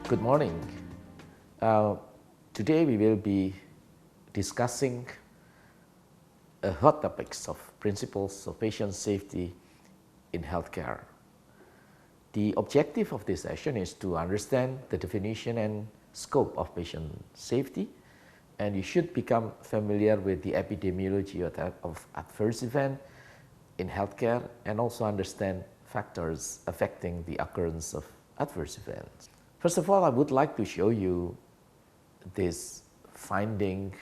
Good morning. Uh, Today we will be discussing hot topics of principles of patient safety in healthcare. The objective of this session is to understand the definition and scope of patient safety, and you should become familiar with the epidemiology of adverse event in healthcare and also understand factors affecting the occurrence of adverse events. First of all, I would like to show you this finding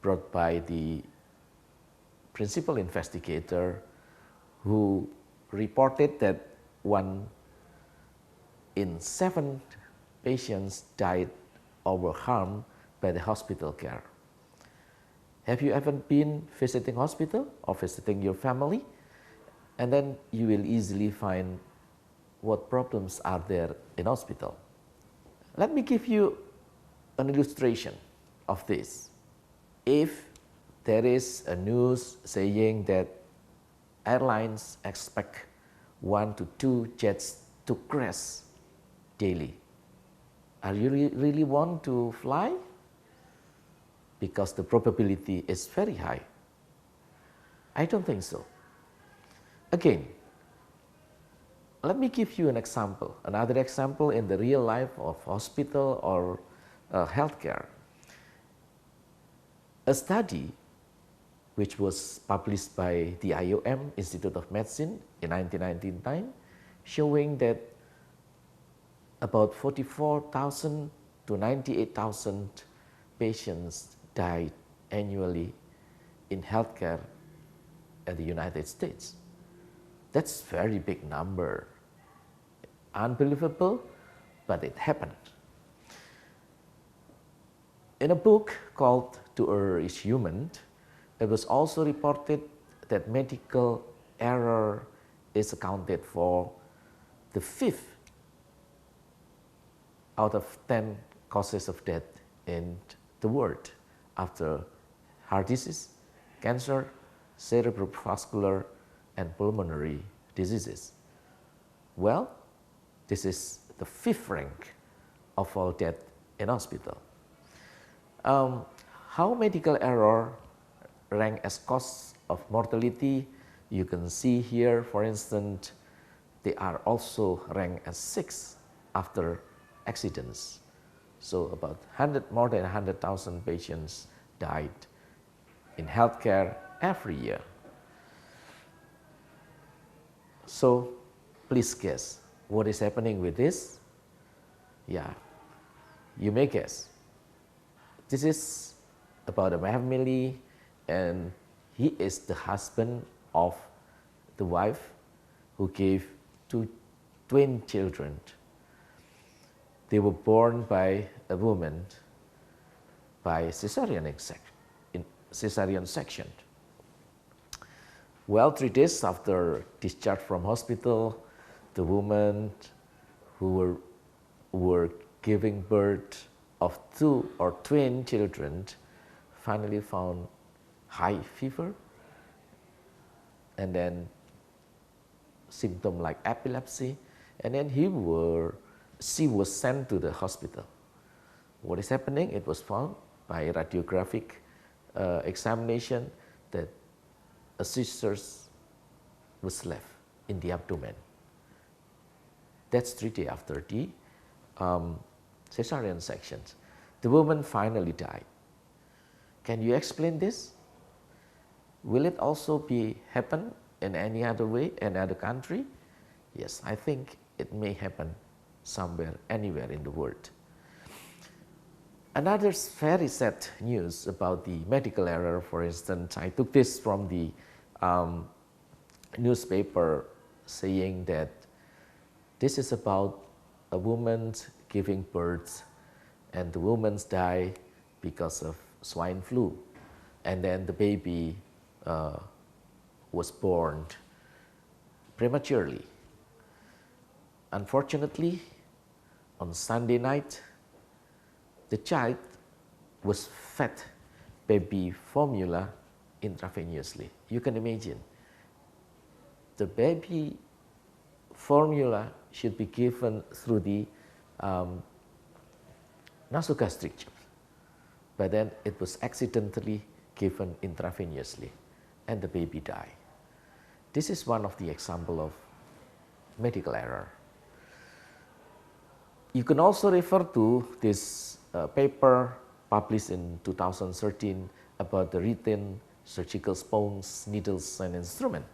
brought by the principal investigator who reported that 1 in 7 patients died or were harmed by the hospital care. Have you ever been visiting hospital or visiting your family? And then you will easily find what problems are there in hospital. Let me give you an illustration of this. If there is a news saying that airlines expect 1 to 2 jets to crash daily, are you really want to fly? Because the probability is very high. I don't think so. Again, let me give you an example, another example in the real life of hospital or healthcare. A study which was published by the IOM, Institute of Medicine, in 1999, showing that about 44,000 to 98,000 patients died annually in healthcare in the United States. That's a very big number. Unbelievable, but it happened. In a book called To Err is Human, it was also reported that medical error is accounted for the 5th out of 10 causes of death in the world after heart disease, cancer, cerebrovascular, and pulmonary diseases. Well, this is the 5th rank of all death in hospital. How medical error rank as cause of mortality, you can see here, for instance, they are also ranked as 6th after accidents. So about more than 100,000 patients died in healthcare every year. So please guess what is happening with this? Yeah, you may guess. This is about a family, and he is the husband of the wife who gave 2 twin children. They were born by a woman by cesarean section. Well, 3 days after discharge from hospital, the woman who were giving birth of 2 or twin children finally found high fever and then symptom like epilepsy, and then she was sent to the hospital. What is happening? It was found by radiographic examination that a scissors was left in the abdomen. That's 3 days after the cesarean sections. The woman finally died. Can you explain this? Will it also happen in any other way, any other country? Yes, I think it may happen somewhere, anywhere in the world. Another very sad news about the medical error, for instance, I took this from the newspaper saying that this is about a woman giving birth and the woman died because of swine flu, and then the baby was born prematurely. Unfortunately, on Sunday night, the child was fed baby formula intravenously. You can imagine, the baby formula should be given through the nasogastric tube, but then it was accidentally given intravenously and the baby died. This is one of the examples of medical error. You can also refer to this paper published in 2013 about the written surgical sponges, needles, and instruments.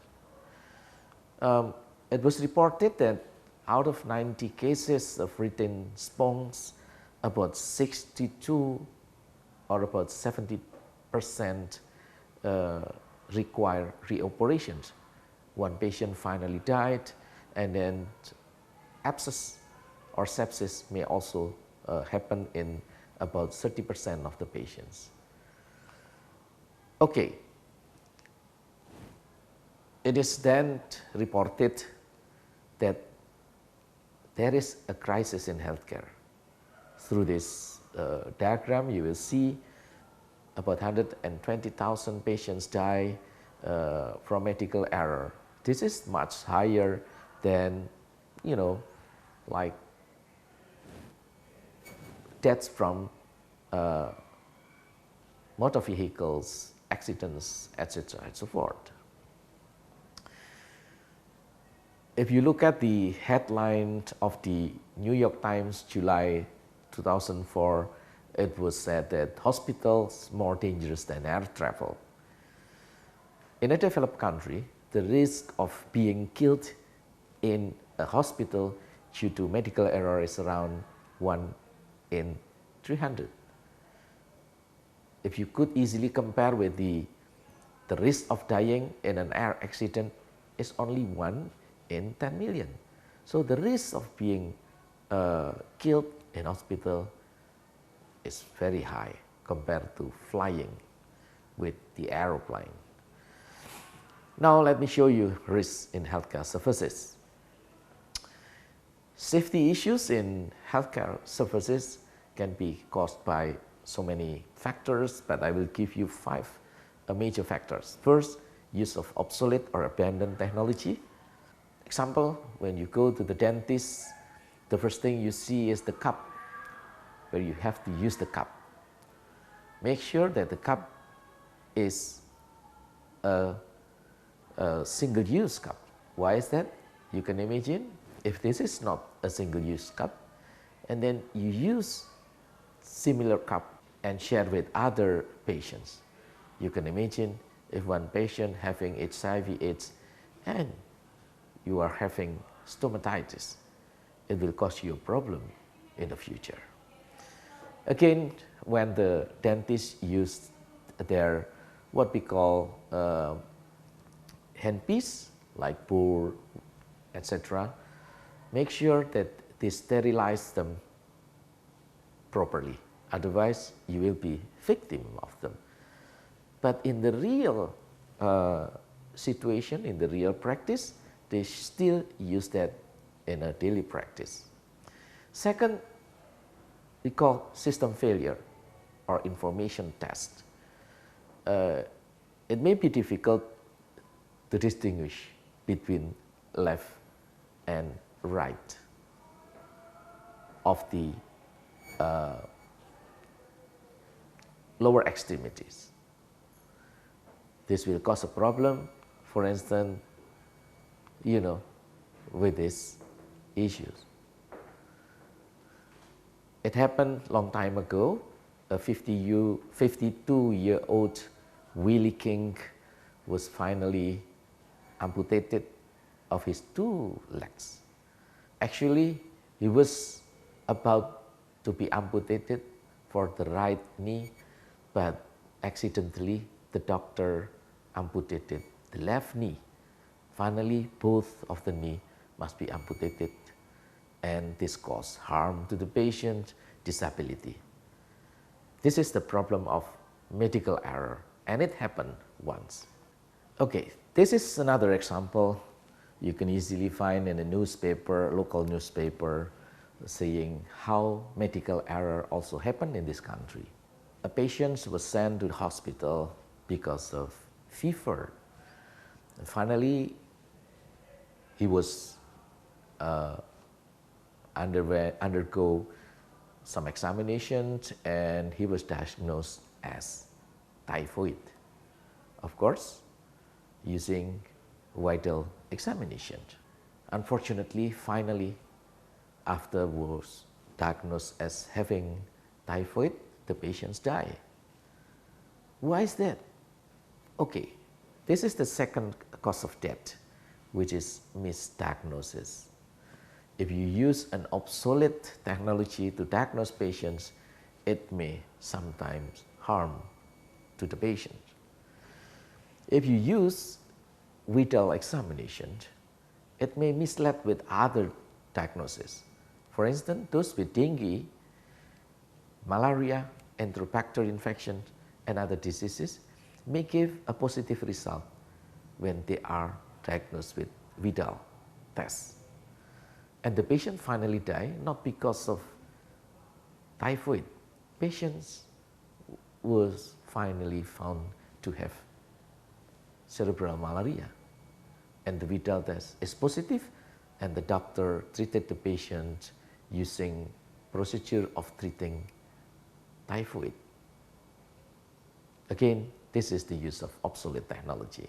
It was reported that out of 90 cases of written sponges, about 62 or about 70% require reoperations. One patient finally died, and then abscess or sepsis may also happen in about 30% of the patients. Okay. It is then reported that there is a crisis in healthcare. Through this diagram, you will see about 120,000 patients die from medical error. This is much higher than, like deaths from motor vehicles, accidents, etc., and so forth. If you look at the headline of the New York Times, July 2004, it was said that hospitals more dangerous than air travel. In a developed country, the risk of being killed in a hospital due to medical error is around 1 in 300. If you could easily compare with the risk of dying in an air accident is only 1 in 10 million. So the risk of being killed in hospital is very high compared to flying with the aeroplane. Now let me show you risks in healthcare services. Safety issues in healthcare services can be caused by so many factors, but I will give you 5 major factors. First, use of obsolete or abandoned technology. Example, when you go to the dentist, the first thing you see is the cup, where you have to use the cup. Make sure that the cup is a single-use cup. Why is that? You can imagine if this is not a single-use cup, and then you use similar cup and share with other patients. You can imagine if one patient having HIV/AIDS and you are having stomatitis, it will cause you a problem in the future. Again, when the dentists use their what we call handpiece, like burr, etc., make sure that they sterilize them properly. Otherwise, you will be victim of them. But in the real situation, in the real practice, they still use that in a daily practice. Second, we call system failure or information test. It may be difficult to distinguish between left and right of the lower extremities. This will cause a problem, for instance, with these issues. It happened long time ago. A 52-year-old Willie King was finally amputated of his 2 legs. Actually, he was about to be amputated for the right knee, but accidentally the doctor amputated the left knee. Finally, both of the knee must be amputated, and this caused harm to the patient, disability. This is the problem of medical error, and it happened once. Okay, this is another example you can easily find in a newspaper, local newspaper, saying how medical error also happened in this country. A patient was sent to the hospital because of fever. And finally, he was undergo some examinations, and he was diagnosed as typhoid. Of course, using vital examination. Unfortunately, finally, after was diagnosed as having typhoid, the patients die. Why is that? Okay, this is the second cause of death, which is misdiagnosis. If you use an obsolete technology to diagnose patients, it may sometimes harm to the patient. If you use vital examination, it may mislead with other diagnoses. For instance, those with dengue, malaria, enterobacter infection, and other diseases may give a positive result when they are diagnosed with vital tests. And the patient finally die not because of typhoid. Patients was finally found to have cerebral malaria, and the vital test is positive, and the doctor treated the patient using procedure of treating typhoid. Again, this is the use of obsolete technology.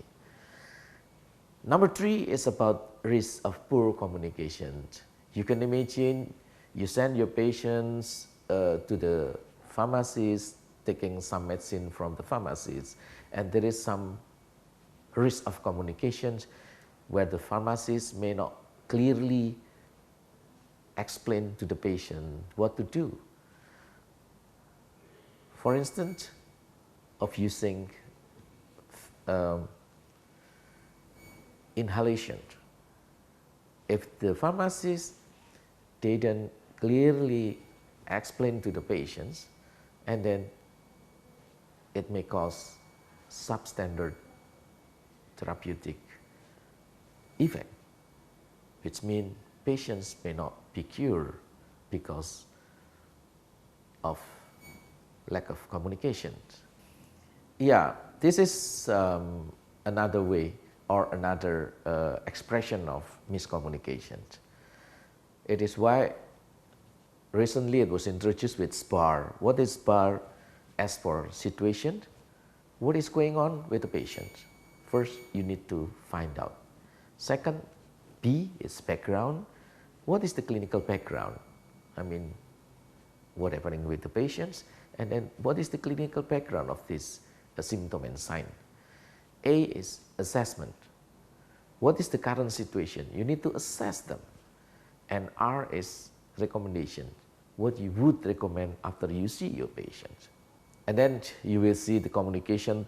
Number 3 is about risk of poor communication. You can imagine you send your patients to the pharmacist, taking some medicine from the pharmacist, and there is some risk of communications where the pharmacist may not clearly explain to the patient what to do. For instance, of using inhalation. If the pharmacist didn't clearly explain to the patients, and then it may cause substandard therapeutic effect, which means patients may not be cured because of lack of communication. Yeah, this is another way or another expression of miscommunication. It is why recently it was introduced with SPAR. What is SPAR? As for situation, what is going on with the patient? First, you need to find out. Second, B is background. What is the clinical background? I mean, what happening with the patients? And then what is the clinical background of this symptom and sign? A is assessment. What is the current situation? You need to assess them. And R is recommendation. What you would recommend after you see your patient. And then you will see the communication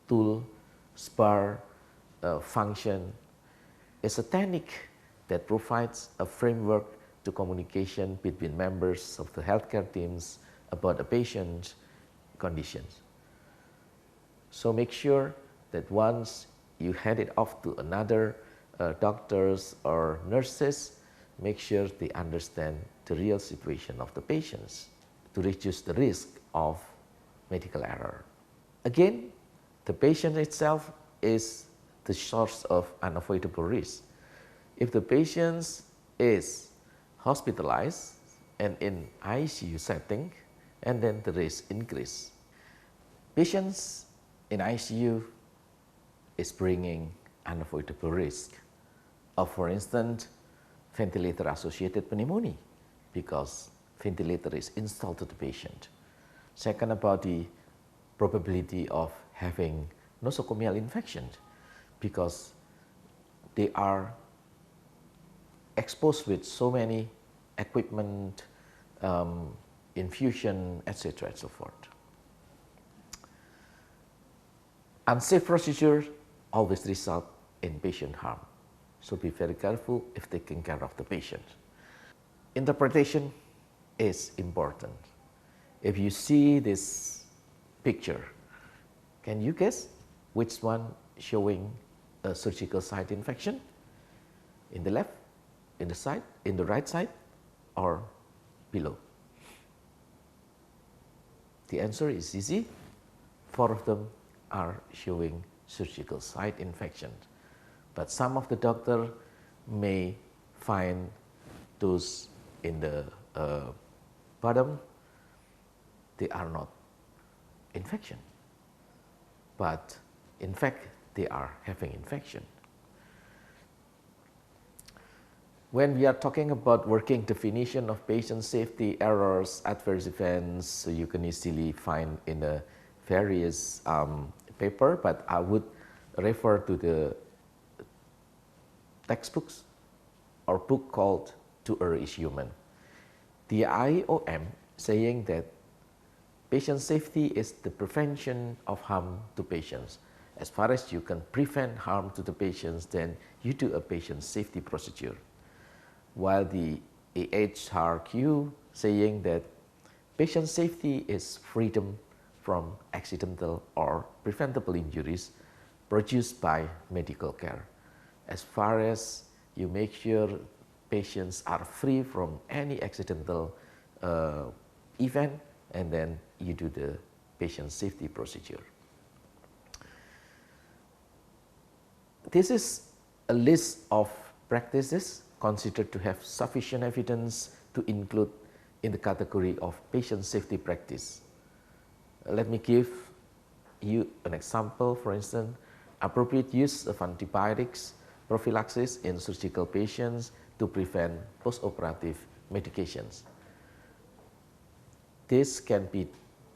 tool, SPAR function. It's a technique that provides a framework to communication between members of the healthcare teams about the patient's conditions. So make sure that once you hand it off to another doctors or nurses, make sure they understand the real situation of the patients to reduce the risk of medical error. Again, the patient itself is the source of unavoidable risk. If the patient is hospitalized and in ICU setting, and then the risk increase. Patients in ICU is bringing unavoidable risk of, for instance, ventilator-associated pneumonia, because ventilator is installed to the patient. Second, about the probability of having nosocomial infection, because they are exposed with so many equipment, infusion, etc. and so forth. Unsafe procedures always result in patient harm, so be very careful if taking care of the patient. Interpretation is important. If you see this picture, can you guess which one showing a surgical site infection? In the left, in the side, in the right side, or below? The answer is easy. 4 of them are showing surgical site infection. But some of the doctor may find those in the bottom, they are not infection, but in fact they are having infection. When we are talking about working definition of patient safety, errors, adverse events, so you can easily find in the various paper, but I would refer to the textbooks or book called To Err is Human. The IOM saying that patient safety is the prevention of harm to patients. As far as you can prevent harm to the patients, then you do a patient safety procedure. While the AHRQ saying that patient safety is freedom from accidental or preventable injuries produced by medical care. As far as you make sure patients are free from any accidental event, and then you do the patient safety procedure. This is a list of practices considered to have sufficient evidence to include in the category of patient safety practice. Let me give you an example. For instance, appropriate use of antibiotics prophylaxis in surgical patients to prevent postoperative medications. This can be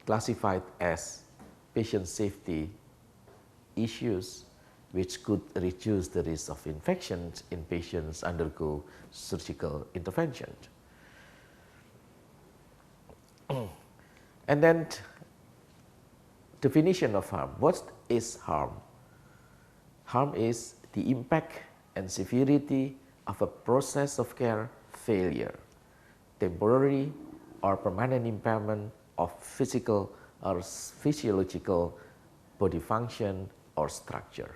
classified as patient safety issues which could reduce the risk of infections in patients undergo surgical intervention. And then definition of harm. What is harm? Harm is the impact and severity of a process of care failure, temporary or permanent impairment of physical or physiological body function or structure.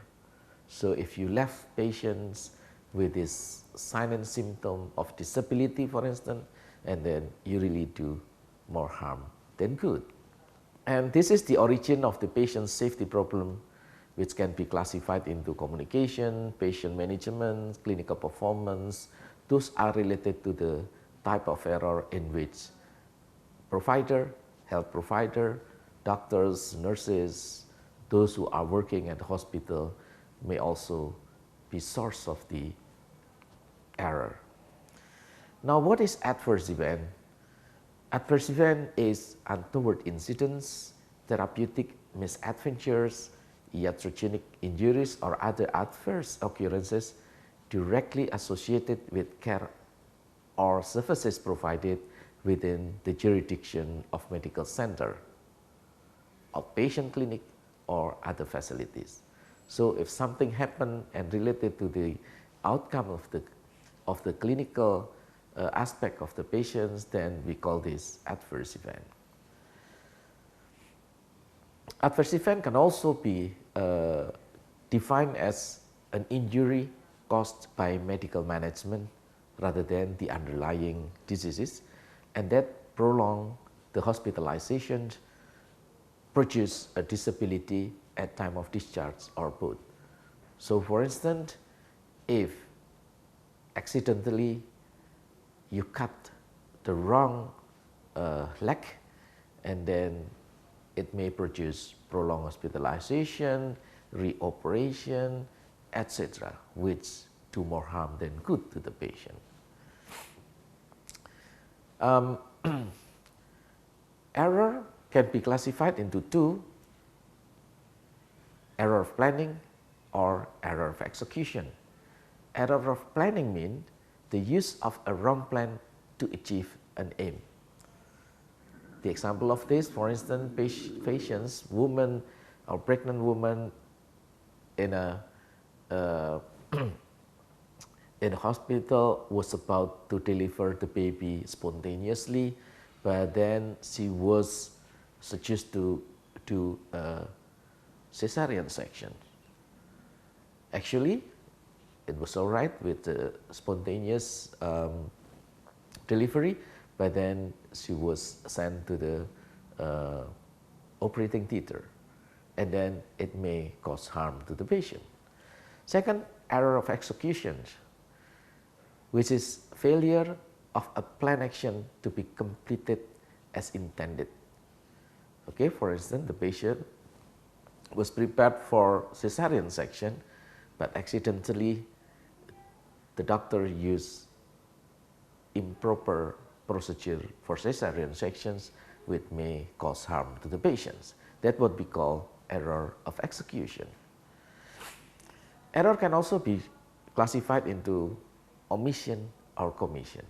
So if you left patients with this sign and symptom of disability, for instance, and then you really do more harm than good. And this is the origin of the patient safety problem, which can be classified into communication, patient management, clinical performance. Those are related to the type of error in which provider, health provider, doctors, nurses, those who are working at the hospital may also be source of the error. Now, what is adverse event? Adverse event is untoward incidents, therapeutic misadventures, iatrogenic injuries, or other adverse occurrences directly associated with care or services provided within the jurisdiction of medical center, outpatient clinic, or other facilities. So if something happened and related to the outcome of the clinical aspect of the patients, then we call this adverse event. Adverse event can also be defined as an injury caused by medical management rather than the underlying diseases, and that prolong the hospitalization, produce a disability at time of discharge or both. So for instance, if accidentally you cut the wrong leg, and then it may produce prolonged hospitalization, reoperation, etc., which do more harm than good to the patient. Error can be classified into two: error of planning or error of execution. Error of planning means the use of a wrong plan to achieve an aim. The example of this, for instance, patients, woman or pregnant woman in a in a hospital was about to deliver the baby spontaneously, but then she was suggested to do a cesarean section. Actually, it was all right with the spontaneous delivery, but then she was sent to the operating theater, and then it may cause harm to the patient. Second, error of execution, which is failure of a planned action to be completed as intended. Okay, for instance, the patient was prepared for cesarean section, but accidentally the doctor used improper procedure for cesarean sections, which may cause harm to the patients. That's what we call error of execution. Error can also be classified into omission or commission.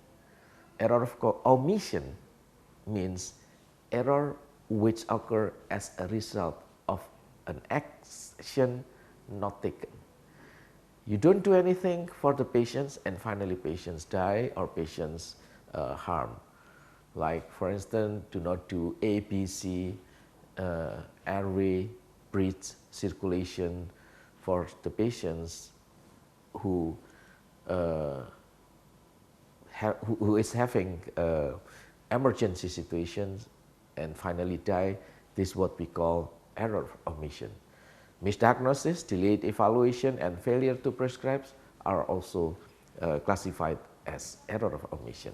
Error of omission means error which occur as a result of an action not taken. You don't do anything for the patients and finally patients die or patients harm. Like for instance, do not do A, B, C, airway, breath, circulation for the patients who is having emergency situations and finally die. This is what we call error of omission. Misdiagnosis, delayed evaluation, and failure to prescribe are also classified as error of omission.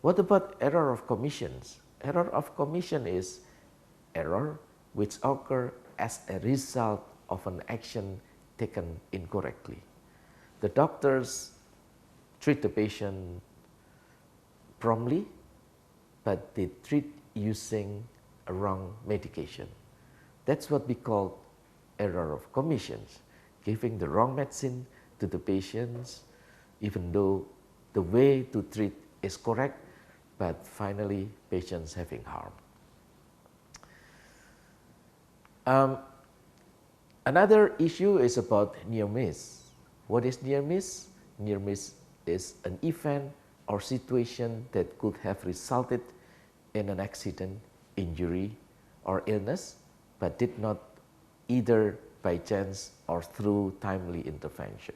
What about error of commissions? Error of commission is error which occur as a result of an action taken incorrectly. The doctors treat the patient promptly, but they treat using a wrong medication. That's what we call error of commissions, giving the wrong medicine to the patients, even though the way to treat is correct, but finally patients having harm. Another issue is about near miss. What is near miss? Near miss is an event or situation that could have resulted in an accident, injury, or illness, but did not either by chance or through timely intervention.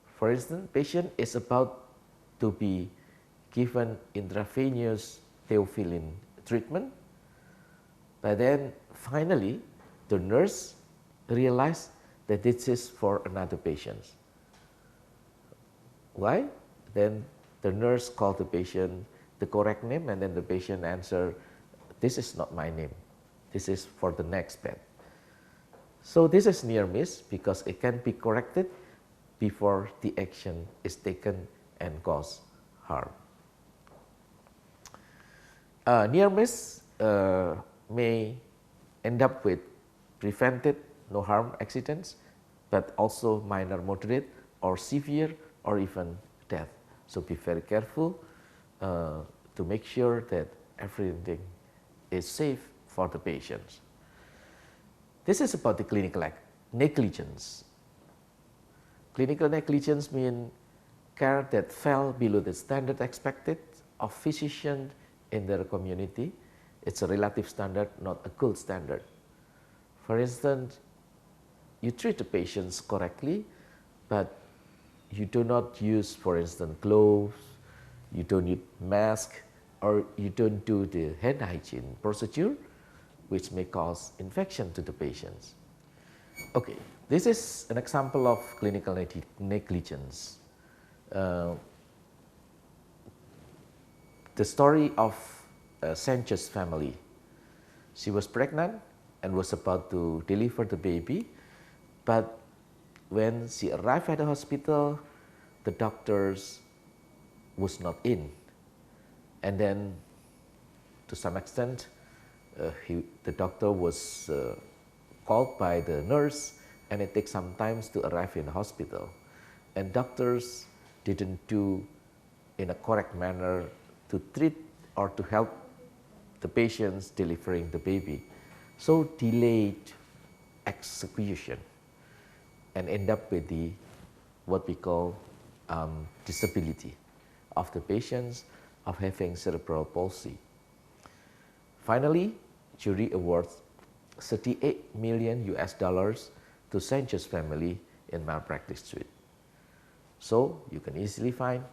For instance, patient is about to be given intravenous theophylline treatment, but then finally the nurse realized that this is for another patient. Why? Then the nurse called the patient the correct name, and then the patient answered, "This is not my name. This is for the next bed." So this is near miss because it can be corrected before the action is taken and cause harm. Near miss may end up with prevented no harm accidents, but also minor, moderate, or severe, or even death. So be very careful to make sure that everything is safe for the patients. This is about the clinical negligence. Clinical negligence means care that fell below the standard expected of physicians in their community. It's a relative standard, not a gold standard. For instance, you treat the patients correctly, but you do not use, for instance, gloves, you don't need mask, or you don't do the hand hygiene procedure, which may cause infection to the patients. Okay, this is an example of clinical negligence. The story of Sanchez family. She was pregnant and was about to deliver the baby, but when she arrived at the hospital, the doctors was not in, and then to some extent the doctor was called by the nurse, and it takes some time to arrive in the hospital, and doctors didn't do in a correct manner to treat or to help the patients delivering the baby, so delayed execution and end up with the what we call disability of the patients of having cerebral palsy. Finally, jury awards $38 million to Sanchez family in malpractice suit. So you can easily find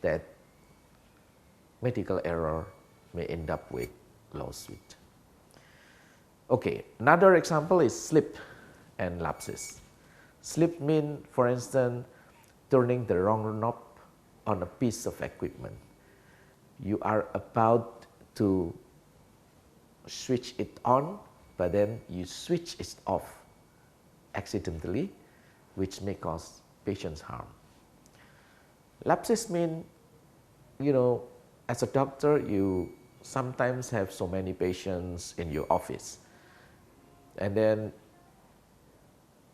that medical error may end up with lawsuit. Okay, another example is slip and lapses. Slip means, for instance, turning the wrong knob on a piece of equipment. You are about to switch it on, but then you switch it off accidentally, which may cause patients harm. Lapses mean, as a doctor, you sometimes have so many patients in your office, and then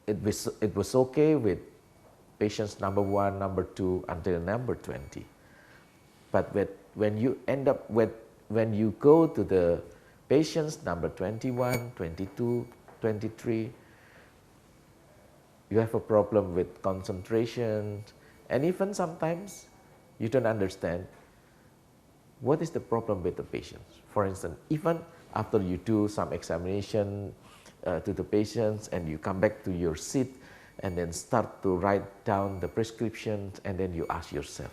it was okay with patients number 1, number 2 until number 20. But when you end up when you go to the patients number 21, 22, 23, you have a problem with concentration, and even sometimes you don't understand what is the problem with the patients. For instance, even after you do some examination to the patients and you come back to your seat and then start to write down the prescriptions, and then you ask yourself,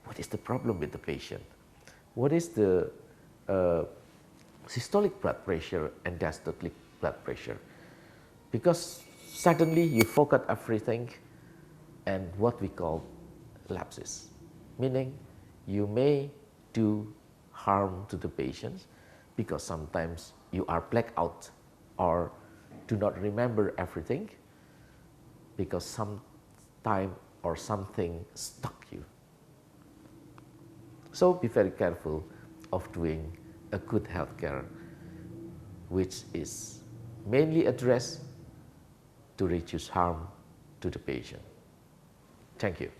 what is the problem with the patient? What is the systolic blood pressure and diastolic blood pressure? Because suddenly you forgot everything, and what we call lapses, meaning you may do harm to the patients because sometimes you are blacked out or do not remember everything because some time or something stuck you. So be very careful of doing a good healthcare, which is mainly addressed to reduce harm to the patient. Thank you.